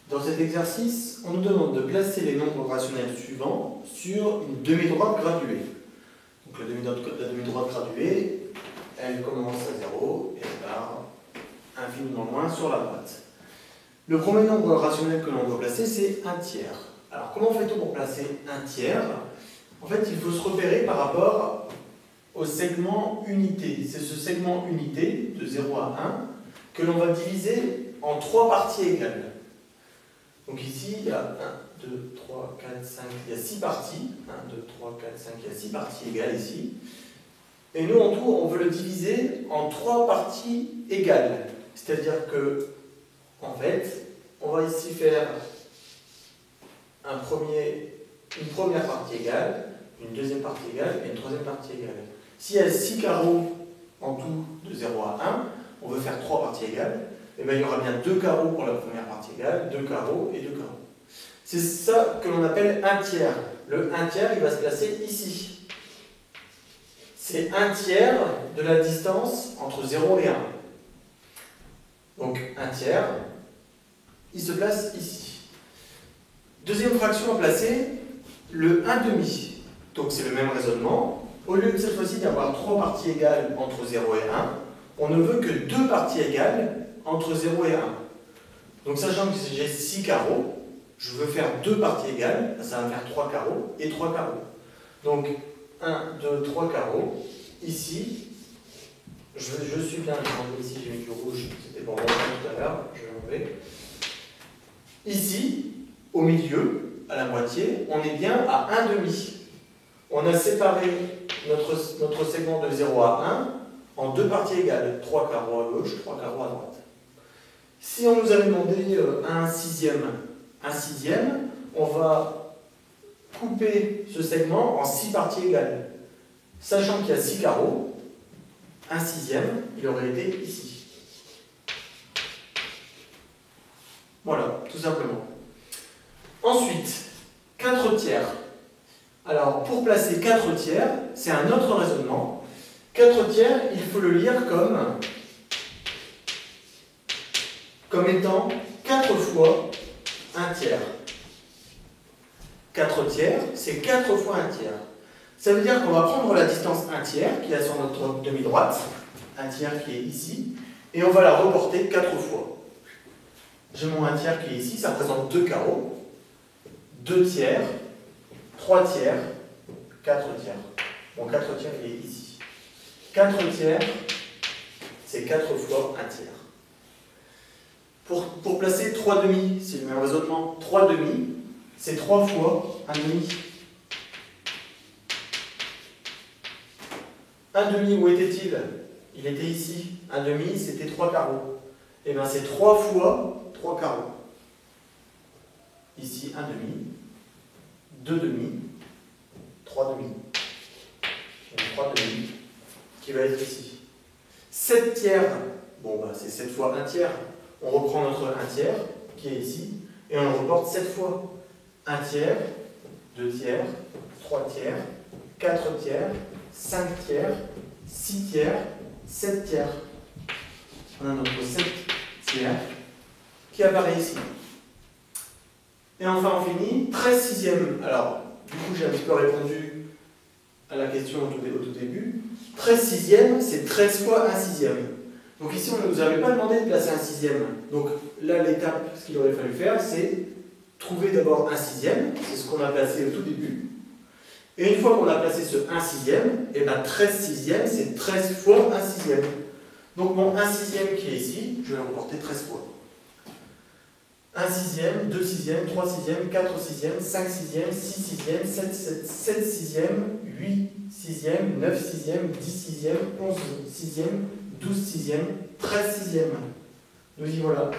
Dans cet exercice, on nous demande de placer les nombres rationnels suivants sur une demi-droite graduée. Donc la demi-droite graduée, elle commence à 0 et elle part infiniment loin sur la droite. Le premier nombre rationnel que l'on doit placer, c'est un tiers. Alors comment fait-on pour placer un tiers? En fait, il faut se repérer par rapport au segment unité. C'est ce segment unité, de 0 à 1, que l'on va diviser en 3 parties égales. Donc ici, il y a 1, 2, 3, 4, 5, il y a 6 parties. 1, 2, 3, 4, 5, il y a 6 parties égales ici. Et nous, en tout, on veut le diviser en 3 parties égales. C'est-à-dire que, en fait, on va ici faire une première partie égale, une deuxième partie égale et une troisième partie égale. S'il y a 6 carreaux en tout de 0 à 1, on veut faire 3 parties égales. Et bien, il y aura bien 2 carreaux pour la première partie égale, 2 carreaux et 2 carreaux. C'est ça que l'on appelle un tiers. Le 1 tiers, il va se placer ici. C'est 1 tiers de la distance entre 0 et 1. Donc 1 tiers, il se place ici. Deuxième fraction à placer, le 1 demi. Donc c'est le même raisonnement. Au lieu de cette fois-ci d'avoir 3 parties égales entre 0 et 1, on ne veut que 2 parties égales entre 0 et 1. Donc sachant que j'ai 6 carreaux, je veux faire 2 parties égales, ça va faire 3 carreaux et 3 carreaux. Donc 1, 2, 3 carreaux. Ici, je suis bien, ici j'ai mis du rouge, c'était pour moi tout à l'heure, je vais enlever. Ici, au milieu, à la moitié, on est bien à 1 demi. On a séparé notre segment de 0 à 1 en 2 parties égales, 3 carreaux à gauche, 3 carreaux à droite. Si on nous avait demandé un sixième, on va couper ce segment en 6 parties égales. Sachant qu'il y a 6 carreaux, un sixième, il aurait été ici. Voilà, tout simplement. Ensuite, 4 tiers. Alors, pour placer 4 tiers, c'est un autre raisonnement. 4 tiers, il faut le lire comme étant 4 fois 1 tiers. 4 tiers, c'est 4 fois 1 tiers. Ça veut dire qu'on va prendre la distance 1 tiers, qui est sur notre demi-droite, 1 tiers qui est ici, et on va la reporter 4 fois. J'ai mon 1 tiers qui est ici, ça représente 2 carreaux, 2 tiers, 3 tiers, 4 tiers. Bon, 4 tiers, il est ici. 4 tiers, c'est 4 fois 1 tiers. Pour placer 3 demi, c'est le même raisonnement. 3 demi, c'est 3 fois 1 demi. 1 demi, où était-il? Il était ici. 1 demi, c'était 3 carreaux. Et bien, c'est 3 fois 3 carreaux. Ici, 1 demi, 2 demi, 3 demi. Donc 3 demi, qui va être ici. 7 tiers, bon, bah, c'est 7 fois 1 tiers. On reprend notre 1 tiers, qui est ici, et on le reporte 7 fois. 1 tiers, 2 tiers, 3 tiers, 4 tiers, 5 tiers, 6 tiers, 7 tiers. On a notre 7 tiers qui apparaît ici. Et enfin, on finit 13 sixièmes. Alors, du coup, j'ai un petit peu répondu à la question au tout début. 13 sixièmes, c'est 13 fois 1 sixième. Donc ici, on ne nous avait pas demandé de placer un sixième. Donc là, l'étape, ce qu'il aurait fallu faire, c'est trouver d'abord un sixième. C'est ce qu'on a placé au tout début. Et une fois qu'on a placé ce 1 sixième, et bien 13 sixièmes, c'est 13 fois 1 sixième. Donc mon 1 sixième qui est ici, je vais le reporter 13 fois. 1 sixième, 2 sixièmes, 3 sixièmes, 4 sixièmes, 5 sixièmes, 6 sixièmes, 7 sixièmes, 8 sixièmes, 9 sixièmes, 10 sixièmes, 11 sixièmes, 12 sixièmes, 13 sixièmes. Nous y voilà.